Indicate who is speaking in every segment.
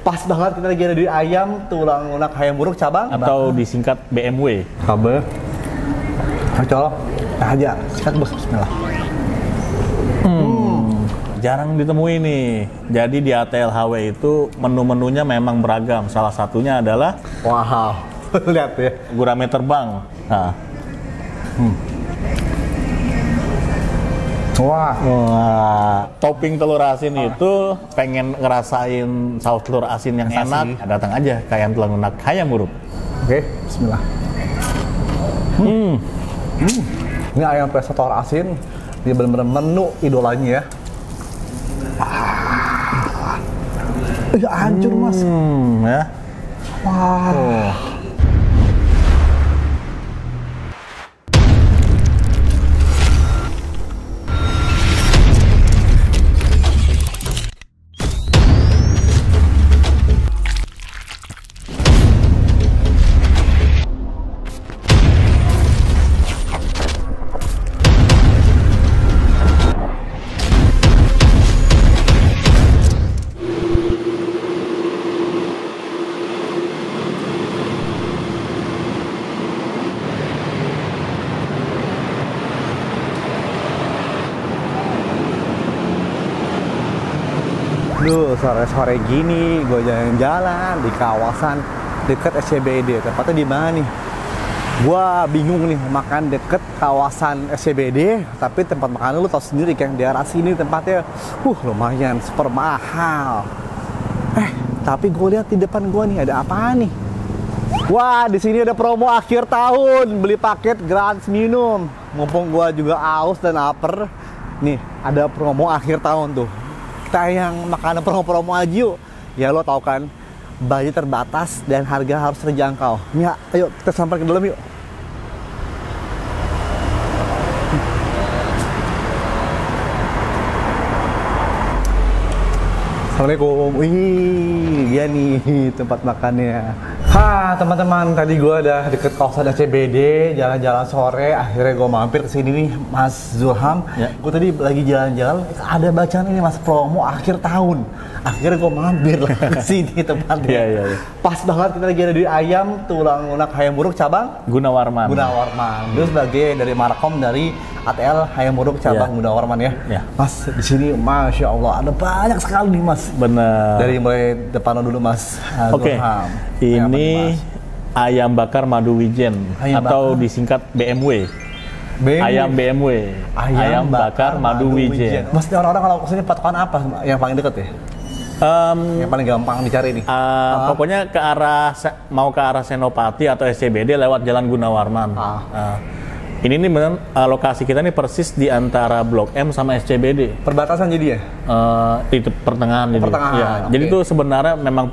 Speaker 1: Pas banget kita lagi ada di ayam tulang lunak hayam buruk cabang
Speaker 2: atau disingkat BMW.
Speaker 1: Kabel. Colok. Aja. Sikat bos. Bismillah.
Speaker 2: Jarang ditemui nih. Jadi di ATLHW itu menu-menunya memang beragam. Salah satunya adalah
Speaker 1: Wow. Lihat ya.
Speaker 2: gurame terbang. Nah.
Speaker 1: Wah.
Speaker 2: Wah, topping telur asin itu pengen ngerasain saus telur asin yang enak, datang aja ke ayam tulang lunak hayam buruk.
Speaker 1: Oke, bismillah. Ini ayam presto telur asin, dia benar-benar menu idolanya ya. Hancur mas.
Speaker 2: Ya.
Speaker 1: Wah. Duh, sore-sore gini gue jalan-jalan di kawasan deket SCBD. Tepatnya di mana nih? Gue bingung nih makan deket kawasan SCBD, tapi tempat makan lu tau sendiri kan, daerah sini tempatnya lumayan super mahal. Tapi gue lihat di depan gue nih ada apa nih? Wah, di sini ada promo akhir tahun, beli paket gratis minum. Mumpung gue juga aus dan lapar, nih ada promo akhir tahun tuh. Kita yang makanan promo-promo aja yuk. Ya lo tau kan, budget terbatas dan harga harus terjangkau. Ya, ayo kita sampai ke dalam yuk. Assalamualaikum. Wih, dia nih tempat makannya. Teman-teman, tadi gue udah deket kawasan SCBD, jalan-jalan sore, akhirnya gue mampir ke sini nih, Mas Zulham. Ya. Gue tadi lagi jalan-jalan, ada bacaan ini Mas promo akhir tahun. Akhirnya gue mampir ke sini tempatnya.
Speaker 2: Iya.
Speaker 1: Pas banget kita lagi ada di ayam tulang lunak hayam buruk cabang
Speaker 2: Gunawarman.
Speaker 1: Itu sebagai dari markom dari ATL hayam buruk cabang Gunawarman ya. Mas, di sini Masya Allah ada banyak sekali nih Mas.
Speaker 2: Bener.
Speaker 1: Dari mulai depan dulu Mas.
Speaker 2: Oke. Ini ayam bakar madu wijen atau disingkat BMW. Ayam BMW. Ayam bakar madu wijen.
Speaker 1: Mas, orang-orang kalau kesini patokan apa yang paling deket ya? Yang paling gampang dicari nih.
Speaker 2: Pokoknya mau ke arah Senopati atau SCBD lewat Jalan Gunawarman. Ini nih bener, lokasi kita nih persis di antara Blok M sama SCBD.
Speaker 1: Perbatasan jadi ya?
Speaker 2: Itu pertengahan.
Speaker 1: Okay.
Speaker 2: Jadi itu sebenarnya memang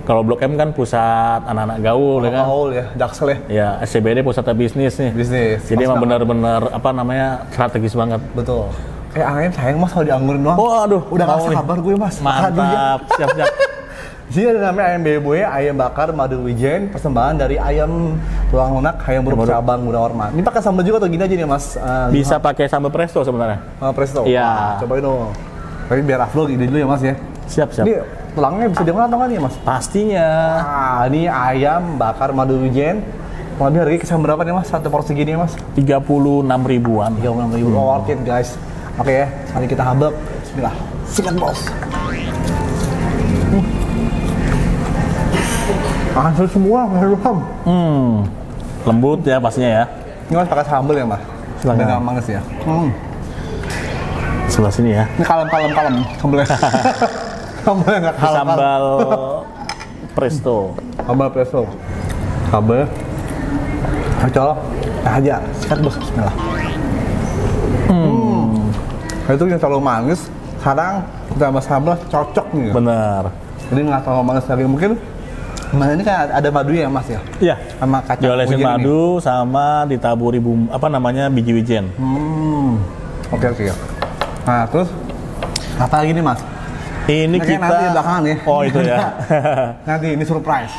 Speaker 2: kalau Blok M kan pusat anak-anak gaul, ya kan?
Speaker 1: Gaul ya, Jaksel ya?
Speaker 2: Ya, SCBD pusatnya bisnis nih. Jadi emang benar-benar strategis banget.
Speaker 1: Betul. Angin sayang Mas kalau dianggurin doang.
Speaker 2: Aduh.
Speaker 1: Udah nggak sabar gue Mas.
Speaker 2: Mantap, siap-siap.
Speaker 1: Di sini ada namanya ayam BMW, ayam bakar madu wijen, persembahan dari ayam tulang lunak hayam buruk cabang Gunawarman. Ini pakai sambal juga atau gini aja nih Mas?
Speaker 2: Bisa pakai sambal presto sebenarnya.
Speaker 1: Presto?
Speaker 2: Iya.
Speaker 1: Cobain dong. Tapi biar afdol ide dulu ya Mas ya.
Speaker 2: Siap.
Speaker 1: Ini tulangnya bisa dimakan atau nggak nih Mas?
Speaker 2: Pastinya.
Speaker 1: Ini ayam bakar madu wijen. Lebih harganya kisah berapa nih Mas? Satu porsi gini Mas?
Speaker 2: 36 ribuan.
Speaker 1: 36 ribu. Worth it guys. Oke ya, mari kita habek. Bismillah. Sikat bos. Hancur semua, Mas.
Speaker 2: Lembut ya pastinya ya.
Speaker 1: Ini Mas pakai sambal ya Mas?
Speaker 2: Silakan.
Speaker 1: Nggak manis ya.
Speaker 2: Sebelah sini ya.
Speaker 1: Ini kalem. Sambalnya. Sambalnya nggak kalem.
Speaker 2: Sambal presto.
Speaker 1: Sambal presto. Sambal. Colok. Aja. Sikat bos. Bismillah. Itu yang terlalu manis. Sekarang tambah sambal cocok nih.
Speaker 2: Bener.
Speaker 1: Jadi nggak terlalu manis lagi. Mungkin ini kan ada madunya ya Mas ya?
Speaker 2: Iya.
Speaker 1: Sama kacang
Speaker 2: diolesin madu ini. Sama ditaburi biji wijen.
Speaker 1: Oke. Nah terus apa lagi nih Mas?
Speaker 2: Ini kita
Speaker 1: nanti belakangan ya.
Speaker 2: Oh itu ya.
Speaker 1: Nanti ini surprise.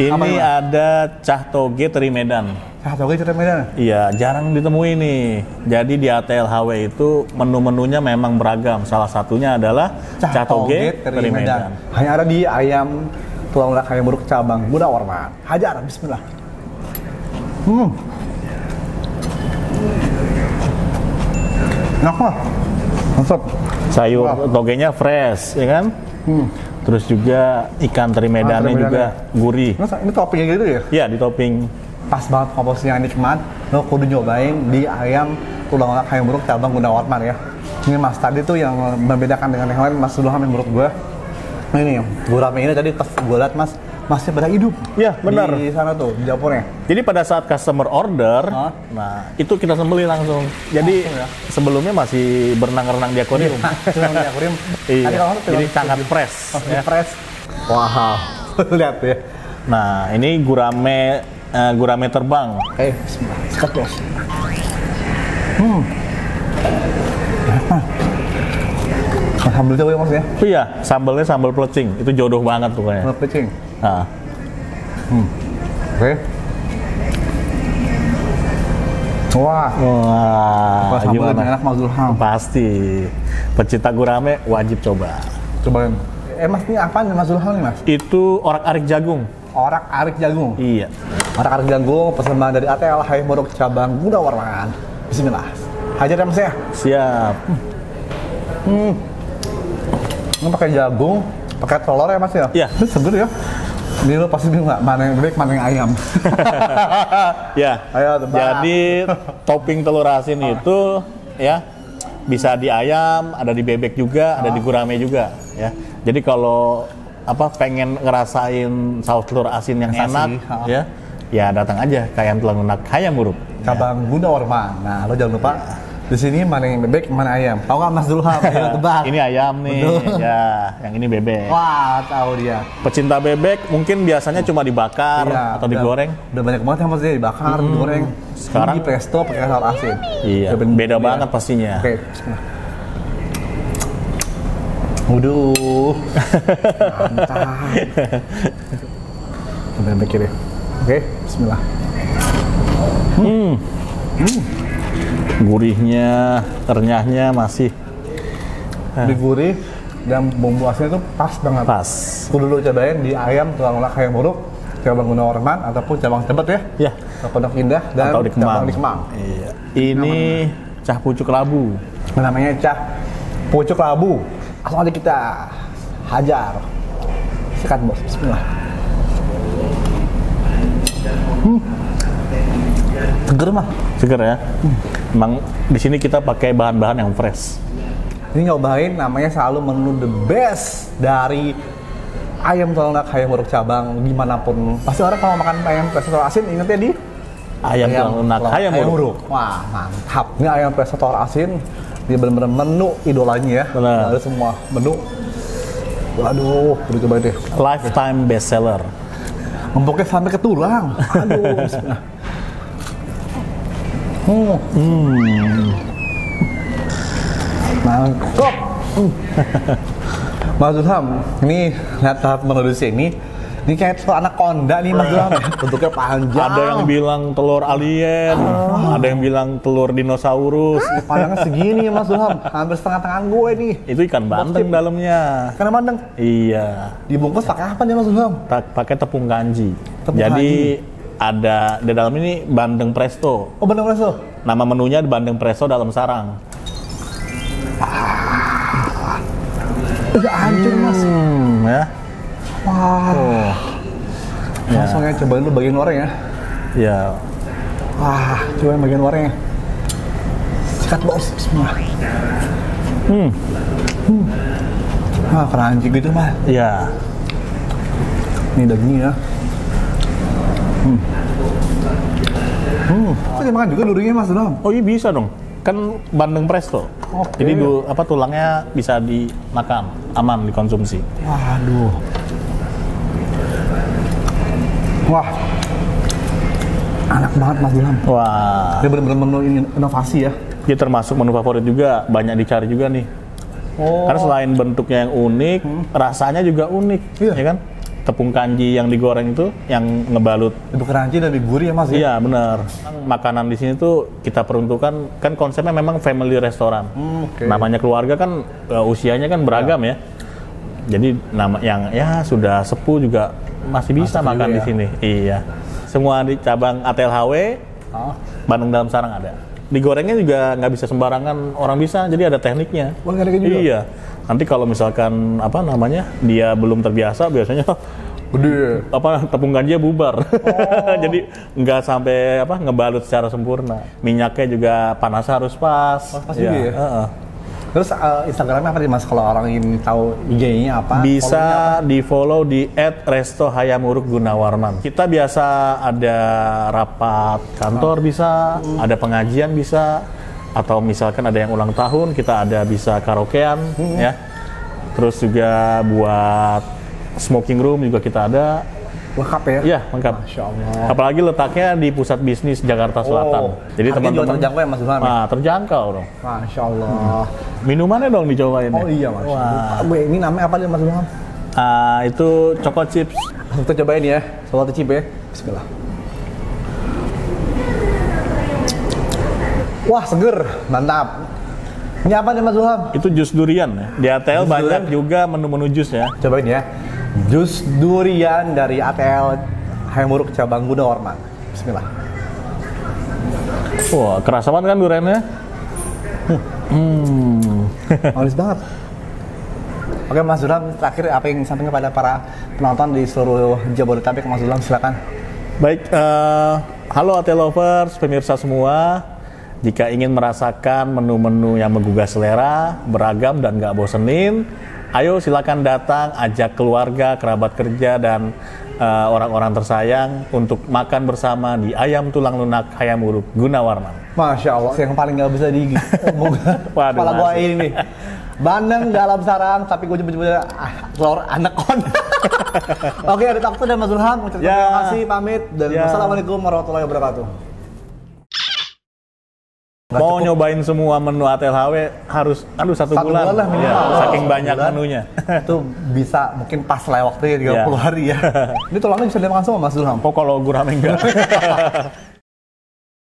Speaker 2: Ini ada cah toge teri Medan.
Speaker 1: Toge Cah Medan.
Speaker 2: Iya, jarang ditemui nih. Jadi di ATL HW itu menu-menunya memang beragam. Salah satunya adalah Cah Toge Teri Medan.
Speaker 1: Hanya ada di ayam tulang lunak ayam buruk cabang Gunawarman. Hajar, bismillah. Enak mah. Mantap.
Speaker 2: Sayur togenya fresh, ya kan? Terus juga ikan teri medannya juga gurih.
Speaker 1: Ini toppingnya gitu ya?
Speaker 2: Iya, di topping.
Speaker 1: Pas banget komposisinya nikmat. Lo kudu nyobain di ayam tulang lunak ayam buruk cabang Gunawarman ya. Ini Mas tadi tuh yang membedakan dengan yang lain Mas Zulham yang menurut gue. Nah ini gurame ini tadi pas gue liat Mas masih pada hidup.
Speaker 2: Iya, benar.
Speaker 1: Di sana tuh, di dapurnya.
Speaker 2: Jadi pada saat customer order, nah itu kita sembelih langsung. Jadi sebelumnya masih berenang-renang di akuarium.
Speaker 1: Di akuarium.
Speaker 2: Iya. Jadi sangat fresh.
Speaker 1: Ya. Fresh. Wow. Lihat ya.
Speaker 2: Nah, ini gurame terbang.
Speaker 1: Bismillah. Sikat bos. Sambal Jawa ya Mas ya?
Speaker 2: Iya, sambalnya sambal pelecing. Itu jodoh banget tuh kayaknya.
Speaker 1: Sambal pelecing.
Speaker 2: Nah.
Speaker 1: Oke. Wah. Sambalnya enak Mas Zulham.
Speaker 2: Pasti. Pecinta gurame wajib coba.
Speaker 1: Cobain. Mas ini apaan Mas Zulham nih Mas?
Speaker 2: Itu orak-arik jagung.
Speaker 1: Orak-arik jagung?
Speaker 2: Iya.
Speaker 1: Orak-arik jagung persembahan dari ATL HW Buruk cabang Gunawarman. Bismillah. Hajar ya Mas ya?
Speaker 2: Siap.
Speaker 1: Ini pakai jagung, pakai telur ya Mas ya?
Speaker 2: Iya.
Speaker 1: Ini seger ya? Ini lo pasti bingung nggak mana yang bebek, mana yang ayam?
Speaker 2: Ya.
Speaker 1: Ayo,
Speaker 2: jadi topping telur asin itu ya bisa di ayam, ada di bebek juga, ada di gurame juga ya. Jadi kalau pengen ngerasain saus telur asin yang enak ya datang aja ke ayam tulang lunak ayam buruk.
Speaker 1: Cabang Gunawarman. Nah, lo jangan lupa di sini mana yang bebek, mana ayam. Tahu nggak Mas Zulham? Ayo tebak.
Speaker 2: Ini ayam nih, ya. Yang ini bebek.
Speaker 1: Wah, tahu dia.
Speaker 2: Pecinta bebek mungkin biasanya cuma dibakar atau digoreng.
Speaker 1: Udah banyak banget yang Mas dibakar, digoreng.
Speaker 2: Sekarang
Speaker 1: di presto pakai telur asin.
Speaker 2: Iya. Beda banget pastinya.
Speaker 1: Oke. Waduh. Mantap. Udah mikir ya. Oke, bismillah.
Speaker 2: Gurihnya, renyahnya masih
Speaker 1: digurih dan bumbu asinnya tuh pas banget.
Speaker 2: Pas.
Speaker 1: Kudu dulu cobain di ayam tulang lunak ayam buruk cabang Gunawarman ataupun cabang Tebet ya.
Speaker 2: Ya.
Speaker 1: Pondok Indah dan
Speaker 2: atau di Kemang.
Speaker 1: cabang di Kemang.
Speaker 2: Iya. Ini cah pucuk labu.
Speaker 1: Namanya cah pucuk labu. Langsung aja kita hajar. Sikat bos. Bismillah. Seger mah.
Speaker 2: Seger ya. Emang di sini kita pakai bahan-bahan yang fresh.
Speaker 1: Ini nyobain namanya selalu menu the best dari ayam tulang lunak ayam buruk cabang dimanapun. Pasti orang kalau makan ayam presto asin ingetnya di
Speaker 2: ayam tulang lunak ayam buruk.
Speaker 1: Wah mantap. Ini ayam presto asin. Dia benar-benar menu idolanya ya.
Speaker 2: Benar.
Speaker 1: Ada semua menu. Waduh, udah coba deh.
Speaker 2: Lifetime best seller.
Speaker 1: Empuknya sampai ke tulang. Aduh. Mantap. Mas Zulham, ini lihat tahap menu di sini. Ini kayak telur anaconda nih Mas Zulham. Bentuknya panjang.
Speaker 2: Ada yang bilang telur alien, ada yang bilang telur dinosaurus.
Speaker 1: Panjangnya segini ya Mas Zulham, hampir setengah tangan gue nih.
Speaker 2: Itu ikan bandeng dalamnya.
Speaker 1: Ikan bandeng?
Speaker 2: Iya.
Speaker 1: Dibungkus pakai apa nih Mas Zulham?
Speaker 2: Pakai tepung kanji.
Speaker 1: Tepung
Speaker 2: Jadi
Speaker 1: kanji.
Speaker 2: ada di dalam ini bandeng presto.
Speaker 1: Oh bandeng presto?
Speaker 2: Nama menunya bandeng presto dalam sarang.
Speaker 1: Udah hancur Mas.
Speaker 2: Ya.
Speaker 1: Wah. Langsung ya cobain dulu bagian luarnya ya.
Speaker 2: Ya.
Speaker 1: Wah, cobain bagian luarnya. Sikat bos, bismillah. Crunchy gitu mah.
Speaker 2: Ya.
Speaker 1: Ini dagingnya ya. Bisa dimakan juga durinya Mas Zulham?
Speaker 2: Oh iya bisa dong. Kan bandeng presto.
Speaker 1: Oke.
Speaker 2: Jadi tulangnya bisa dimakan, aman dikonsumsi.
Speaker 1: Waduh. Wah. Enak banget Mas Zulham.
Speaker 2: Wah.
Speaker 1: Ini benar-benar menu inovasi ya.
Speaker 2: Dia termasuk menu favorit juga, banyak dicari juga nih.
Speaker 1: Oh.
Speaker 2: Karena selain bentuknya yang unik, rasanya juga unik,
Speaker 1: Iya.
Speaker 2: ya kan? tepung kanji yang digoreng itu yang ngebalut.
Speaker 1: Lebih crunchy, lebih gurih ya Mas ya?
Speaker 2: Iya benar. Makanan di sini tuh kita peruntukkan, kan konsepnya memang family restoran.
Speaker 1: Oke.
Speaker 2: Namanya keluarga kan usianya kan beragam ya. Jadi nama yang ya sudah sepuh juga masih bisa
Speaker 1: Masuk
Speaker 2: makan
Speaker 1: juga
Speaker 2: di
Speaker 1: ya?
Speaker 2: sini. Iya. Semua di cabang ATLHW, Bandeng Dalam Sarang ada. Digorengnya juga nggak bisa sembarangan orang bisa, jadi ada tekniknya.
Speaker 1: Oh, ada juga?
Speaker 2: Iya. Nanti kalau misalkan apa namanya dia belum terbiasa, biasanya
Speaker 1: Gede.
Speaker 2: tepung kanjinya bubar. Jadi nggak sampai ngebalut secara sempurna. Minyaknya juga panasnya harus pas.
Speaker 1: Pas juga ya? Terus Instagramnya apa nih Mas kalau orang ingin tahu IG-nya apa?
Speaker 2: Bisa di-follow di @restohayamuruk Gunawarman. Kita biasa ada rapat kantor bisa, ada pengajian bisa, atau misalkan ada yang ulang tahun, kita ada bisa karaokean ya. Terus juga buat smoking room juga kita ada.
Speaker 1: Lengkap ya?
Speaker 2: Iya, lengkap.
Speaker 1: Masya Allah.
Speaker 2: Apalagi letaknya di pusat bisnis Jakarta Selatan. Jadi
Speaker 1: harganya juga
Speaker 2: teman-teman
Speaker 1: terjangkau ya Mas Ilham?
Speaker 2: Nah, terjangkau dong.
Speaker 1: Masya Allah.
Speaker 2: Minumannya dong dicobain.
Speaker 1: Oh iya Mas. Wah. Ini namanya apa nih Mas Ilham?
Speaker 2: Itu Choco Chips.
Speaker 1: Kita cobain ya, soal chip ya. Bismillah. Wah seger, mantap. Ini apa nih Mas Ilham?
Speaker 2: Itu jus durian ya. Di ATL
Speaker 1: Jus
Speaker 2: banyak
Speaker 1: durian?
Speaker 2: juga menu-menu jus ya.
Speaker 1: Cobain ya. Jus durian dari ATL Hayamuruk cabang Gunawarman. Bismillah.
Speaker 2: Wah, kerasa banget kan duriannya?
Speaker 1: Manis banget. Oke Mas Ilham, terakhir apa yang disampaikan kepada para penonton di seluruh Jabodetabek, Mas Ilham silakan.
Speaker 2: Baik, halo ATL lovers, pemirsa semua. Jika ingin merasakan menu-menu yang menggugah selera, beragam dan gak bosenin, ayo silakan datang, ajak keluarga, kerabat kerja, dan orang-orang tersayang untuk makan bersama di Ayam Tulang Lunak Hayamuruk Gunawarman.
Speaker 1: Masya Allah, yang paling gak bisa di
Speaker 2: Waduh,
Speaker 1: kepala gua
Speaker 2: masuk.
Speaker 1: ini nih. Bandeng dalam sarang, tapi gue coba telur anaconda. Oke, ada waktu dan Mas Ilham. Terima kasih, pamit. Dan wassalamualaikum warahmatullahi wabarakatuh.
Speaker 2: Mau nyobain semua menu ATLHW harus satu bulan
Speaker 1: lah minimal.
Speaker 2: Ya, saking banyak
Speaker 1: Bulan.
Speaker 2: menunya.
Speaker 1: Itu bisa mungkin pas lah waktunya 30 hari ya. Ini tulangnya bisa dimakan semua Mas Ilham.
Speaker 2: Kok kalau gurame enggak?